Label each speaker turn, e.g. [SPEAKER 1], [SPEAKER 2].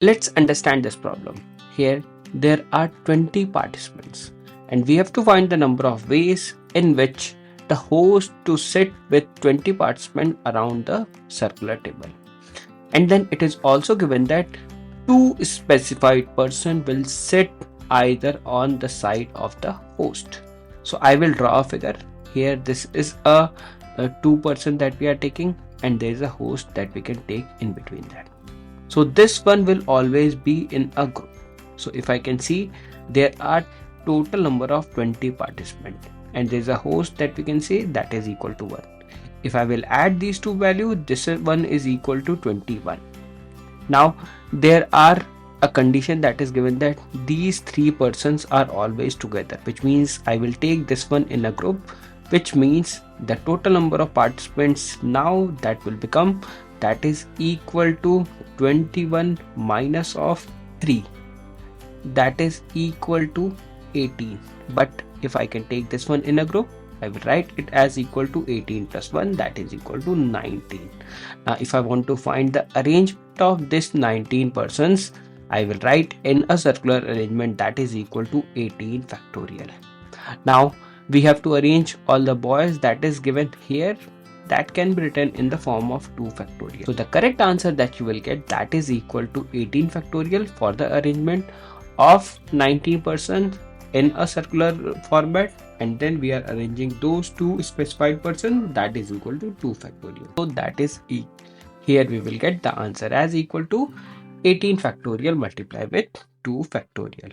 [SPEAKER 1] Let's understand this problem. Here there are 20 participants and we have to find the number of ways in which the host to sit with 20 participants around the circular table. And then it is also given that two specified person will sit either on the side of the host. So I will draw a figure. Here this is a two person that we are taking and there is a host that we can take in between that. So this one will always be in a group. So if I can see, there are total number of 20 participants and there is a host that we can say that is equal to 1. If I will add these two values, this one is equal to 21. Now there are a condition that is given that these three persons are always together, which means I will take this one in a group, which means the total number of participants now that will become that is equal to 21 minus of 3, that is equal to 18. But if I can take this one in a group, I will write it as equal to 18 plus 1, that is equal to 19. Now if I want to find the arrangement of this 19 persons, I will write in a circular arrangement that is equal to 18 factorial. Now we have to arrange all the boys that is given here, that can be written in the form of 2 factorial. So the correct answer that you will get, that is equal to 18 factorial for the arrangement of 19% in a circular format, and then we are arranging those two specified person, that is equal to 2 factorial. So that is here we will get the answer as equal to 18 factorial multiplied with 2 factorial.